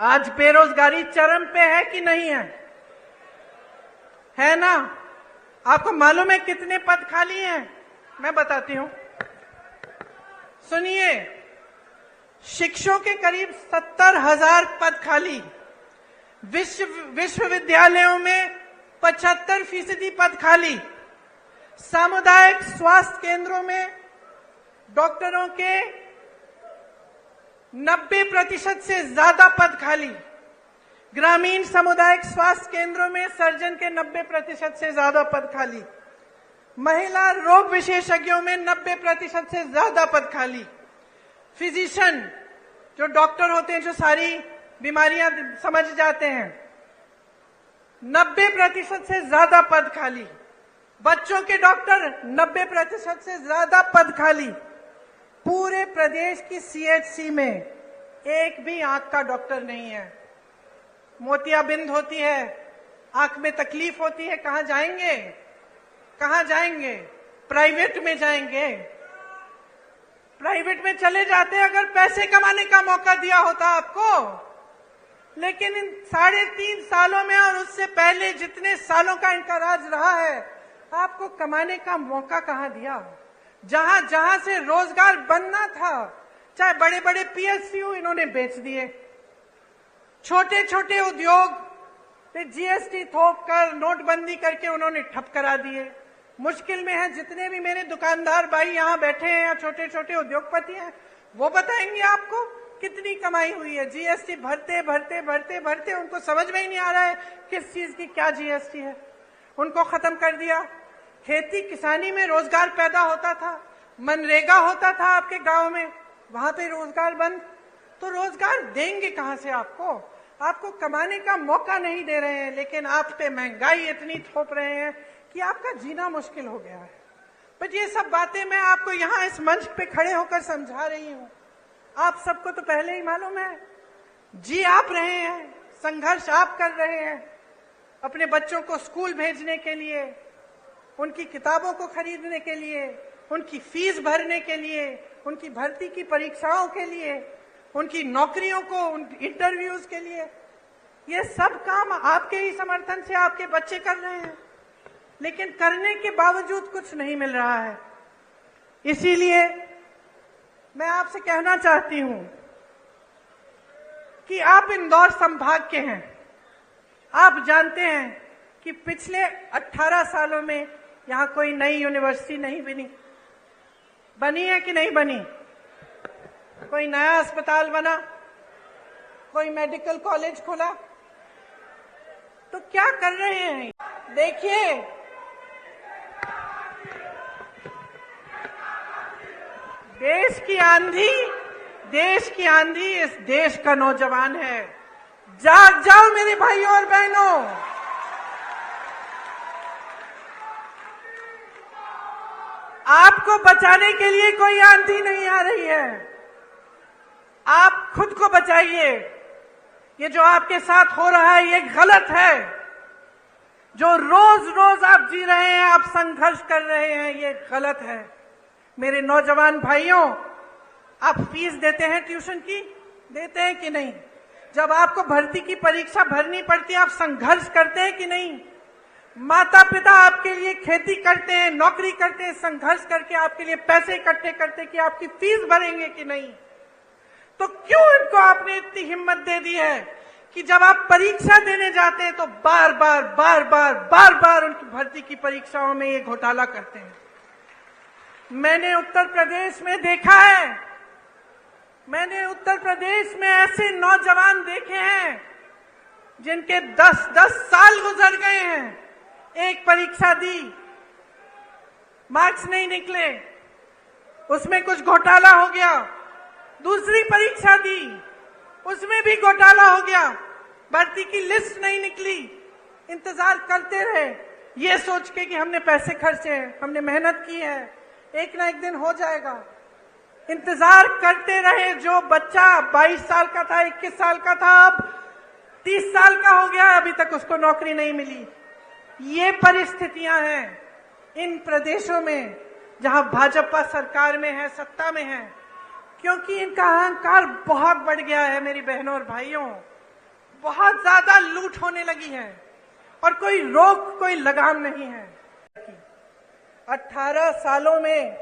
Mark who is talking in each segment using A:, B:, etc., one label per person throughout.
A: आज बेरोजगारी चरम पे है कि नहीं है? है ना? आपको मालूम है कितने पद खाली हैं? मैं बताती हूं, सुनिए। शिक्षकों के करीब 70,000 पद खाली, विश्वविद्यालयों में 75% पद खाली, सामुदायिक स्वास्थ्य केंद्रों में डॉक्टरों के 90% से ज्यादा पद खाली, ग्रामीण सामुदायिक स्वास्थ्य केंद्रों में सर्जन के 90% से ज्यादा पद खाली, महिला रोग विशेषज्ञों में 90% से ज्यादा पद खाली, फिजिशियन जो डॉक्टर होते हैं, जो सारी बीमारियां समझ जाते हैं, 90% से ज्यादा पद खाली, बच्चों के डॉक्टर 90% से ज्यादा पद खाली। पूरे प्रदेश की सीएचसी में एक भी आंख का डॉक्टर नहीं है। मोतियाबिंद होती है, आंख में तकलीफ होती है, कहां जाएंगे? कहां जाएंगे? प्राइवेट में जाएंगे। प्राइवेट में चले जाते अगर पैसे कमाने का मौका दिया होता आपको। लेकिन इन 3.5 सालों में और उससे पहले जितने सालों का इनका राज रहा है, आपको कमाने का मौका कहां दिया? जहां जहां से रोजगार बनना था, चाहे बड़े बड़े पीएसयू इन्होंने बेच दिए, छोटे छोटे उद्योग पे जीएसटी थोप कर, नोटबंदी करके उन्होंने ठप करा दिए। मुश्किल में है जितने भी मेरे दुकानदार भाई यहाँ बैठे हैं या छोटे छोटे उद्योगपति हैं, वो बताएंगे आपको कितनी कमाई हुई है। जीएसटी भरते भरते भरते भरते उनको समझ में ही नहीं आ रहा है किस चीज की क्या जीएसटी है। उनको खत्म कर दिया। खेती किसानी में रोजगार पैदा होता था, मनरेगा होता था आपके गांव में, वहां पे रोजगार बंद। तो रोजगार देंगे कहां से आपको? आपको कमाने का मौका नहीं दे रहे हैं, लेकिन आप पे महंगाई इतनी थोप रहे हैं कि आपका जीना मुश्किल हो गया है। बट ये सब बातें मैं आपको यहाँ इस मंच पे खड़े होकर समझा रही हूँ। आप सबको तो पहले ही मालूम है, जी आप रहे हैं, संघर्ष आप कर रहे हैं अपने बच्चों को स्कूल भेजने के लिए, उनकी किताबों को खरीदने के लिए, उनकी फीस भरने के लिए, उनकी भर्ती की परीक्षाओं के लिए, उनकी नौकरियों को, इंटरव्यूज के लिए। ये सब काम आपके ही समर्थन से आपके बच्चे कर रहे हैं, लेकिन करने के बावजूद कुछ नहीं मिल रहा है। इसीलिए मैं आपसे कहना चाहती हूं कि आप इंदौर संभाग के हैं। आप जानते हैं कि पिछले 18 सालों में यहां कोई नई यूनिवर्सिटी नहीं बनी। बनी है कि नहीं बनी? कोई नया अस्पताल बना? कोई मेडिकल कॉलेज खुला? तो क्या कर रहे हैं? देखिए, देश की आंधी इस देश का नौजवान है। जाग जाओ मेरे भाइयों और बहनों। आपको बचाने के लिए कोई आंधी नहीं आ रही है। आप खुद को बचाइए। ये जो आपके साथ हो रहा है ये गलत है। जो रोज रोज आप जी रहे हैं, आप संघर्ष कर रहे हैं, ये गलत है। मेरे नौजवान भाइयों, आप फीस देते हैं ट्यूशन की? देते हैं कि नहीं? जब आपको भर्ती की परीक्षा भरनी पड़ती है, आप संघर्ष करते हैं कि नहीं? माता पिता आपके लिए खेती करते हैं, नौकरी करते हैं, संघर्ष करके आपके लिए पैसे इकट्ठे करते हैं कि आपकी फीस भरेंगे कि नहीं? तो क्यों इनको आपने इतनी हिम्मत दे दी है कि जब आप परीक्षा देने जाते हैं तो बार बार उनकी भर्ती की परीक्षाओं में ये घोटाला करते हैं? मैंने उत्तर प्रदेश में देखा है, मैंने उत्तर प्रदेश में ऐसे नौजवान देखे हैं जिनके 10-10 साल गुजर गए हैं। एक परीक्षा दी, मार्क्स नहीं निकले, उसमें कुछ घोटाला हो गया। दूसरी परीक्षा दी, उसमें भी घोटाला हो गया, भर्ती की लिस्ट नहीं निकली। इंतजार करते रहे ये सोच के कि हमने पैसे खर्चे हैं, हमने मेहनत की है, एक ना एक दिन हो जाएगा। इंतजार करते रहे। जो बच्चा 22 साल का था, 21 साल का था, अब 30 साल का हो गया, अभी तक उसको नौकरी नहीं मिली। ये परिस्थितियां हैं इन प्रदेशों में जहां भाजपा सरकार में है, सत्ता में है, क्योंकि इनका अहंकार बहुत बढ़ गया है। मेरी बहनों और भाइयों, बहुत ज्यादा लूट होने लगी है और कोई रोक, कोई लगाम नहीं है। 18 सालों में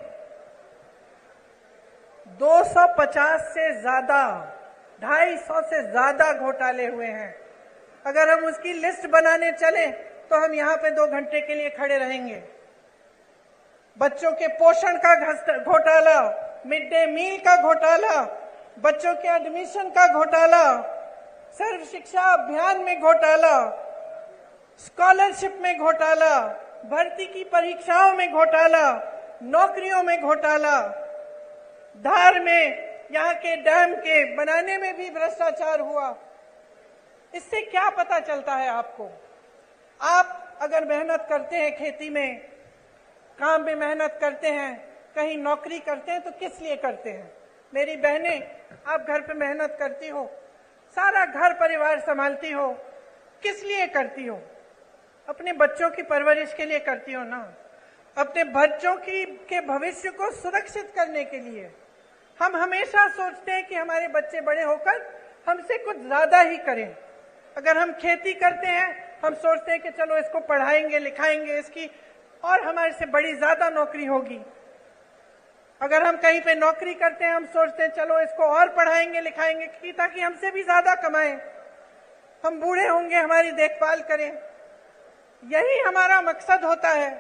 A: 250 से ज्यादा, 250 से ज्यादा घोटाले हुए हैं। अगर हम उसकी लिस्ट बनाने चले तो हम यहाँ पे 2 घंटे के लिए खड़े रहेंगे। बच्चों के पोषण का घोटाला, मिड डे मील का घोटाला, बच्चों के एडमिशन का घोटाला, सर्व शिक्षा अभियान में घोटाला, स्कॉलरशिप में घोटाला, भर्ती की परीक्षाओं में घोटाला, नौकरियों में घोटाला, धार में यहाँ के डैम के बनाने में भी भ्रष्टाचार हुआ। इससे क्या पता चलता है आपको? आप अगर मेहनत करते हैं, खेती में, काम में मेहनत करते हैं, कहीं नौकरी करते हैं तो किस लिए करते हैं? मेरी बहनें, आप घर पे मेहनत करती हो, सारा घर परिवार संभालती हो, किस लिए करती हो? अपने बच्चों की परवरिश के लिए करती हो ना, अपने बच्चों के भविष्य को सुरक्षित करने के लिए। हम हमेशा सोचते हैं कि हमारे बच्चे बड़े होकर हमसे कुछ ज्यादा ही करें। अगर हम खेती करते हैं, हम सोचते हैं कि चलो इसको पढ़ाएंगे, लिखाएंगे, इसकी और हमारे से बड़ी ज्यादा नौकरी होगी। अगर हम कहीं पे नौकरी करते हैं, हम सोचते हैं चलो इसको और पढ़ाएंगे, लिखाएंगे ताकि हमसे भी ज्यादा कमाएं, हम बूढ़े होंगे, हमारी देखभाल करें। यही हमारा मकसद होता है।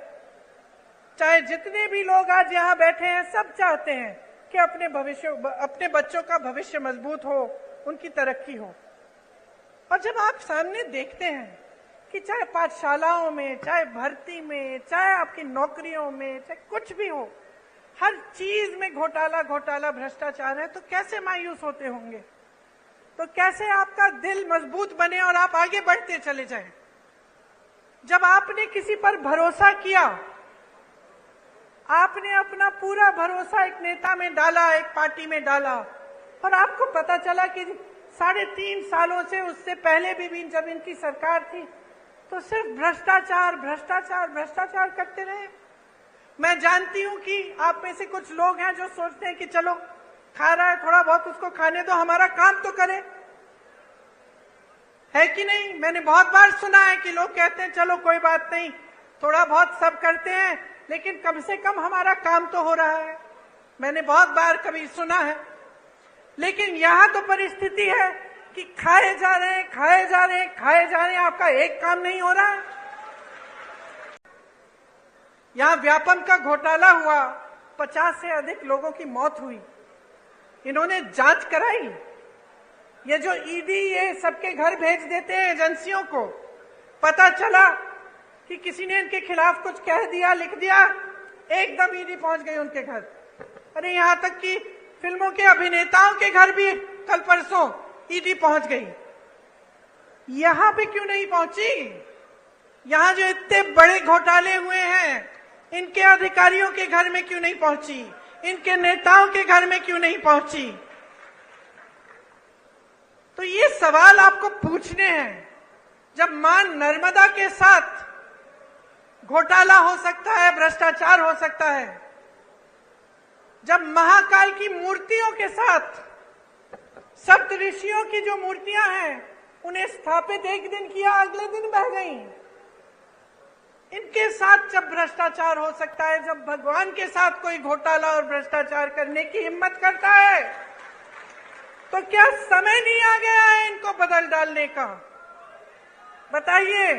A: चाहे जितने भी लोग आज यहाँ बैठे हैं, सब चाहते हैं कि अपने बच्चों का भविष्य मजबूत हो, उनकी तरक्की हो। और जब आप सामने देखते हैं कि चाहे पाठशालाओं में, चाहे भर्ती में, चाहे आपकी नौकरियों में, चाहे कुछ भी हो, हर चीज में घोटाला घोटाला भ्रष्टाचार है, तो कैसे मायूस होते होंगे? तो कैसे आपका दिल मजबूत बने और आप आगे बढ़ते चले जाएं? जब आपने किसी पर भरोसा किया, आपने अपना पूरा भरोसा एक नेता में डाला, एक पार्टी में डाला, और आपको पता चला कि 3.5 सालों से, उससे पहले भी जब इनकी सरकार थी, तो सिर्फ भ्रष्टाचार भ्रष्टाचार भ्रष्टाचार करते रहे। मैं जानती हूं कि आप में से कुछ लोग हैं जो सोचते हैं कि चलो खा रहा है, थोड़ा बहुत उसको खाने दो, हमारा काम तो करे, है कि नहीं? मैंने बहुत बार सुना है कि लोग कहते हैं चलो कोई बात नहीं, थोड़ा बहुत सब करते हैं, लेकिन कम से कम हमारा काम तो हो रहा है। मैंने बहुत बार कभी सुना है। लेकिन यहां तो परिस्थिति है कि खाए जा रहे हैं, खाए जा रहे हैं, खाए जा रहे हैं, आपका एक काम नहीं हो रहा है। यहां व्यापम का घोटाला हुआ, 50 से अधिक लोगों की मौत हुई। इन्होंने जांच कराई। ये जो ईडी ये सबके घर भेज देते हैं एजेंसियों को, पता चला कि किसी ने इनके खिलाफ कुछ कह दिया, लिख दिया, एकदम ईडी पहुंच गई उनके घर। अरे यहां तक कि फिल्मों के अभिनेताओं के घर भी कल परसों ईडी पहुंच गई। यहां पे क्यों नहीं पहुंची? यहां जो इतने बड़े घोटाले हुए हैं, इनके अधिकारियों के घर में क्यों नहीं पहुंची? इनके नेताओं के घर में क्यों नहीं पहुंची? तो ये सवाल आपको पूछने हैं। जब मां नर्मदा के साथ घोटाला हो सकता है, भ्रष्टाचार हो सकता है, जब महाकाल की मूर्तियों के साथ सप्त ऋषियों की जो मूर्तियां हैं, उन्हें स्थापित एक दिन किया, अगले दिन बह गई, इनके साथ जब भ्रष्टाचार हो सकता है, जब भगवान के साथ कोई घोटाला और भ्रष्टाचार करने की हिम्मत करता है, तो क्या समय नहीं आ गया है इनको बदल डालने का? बताइए।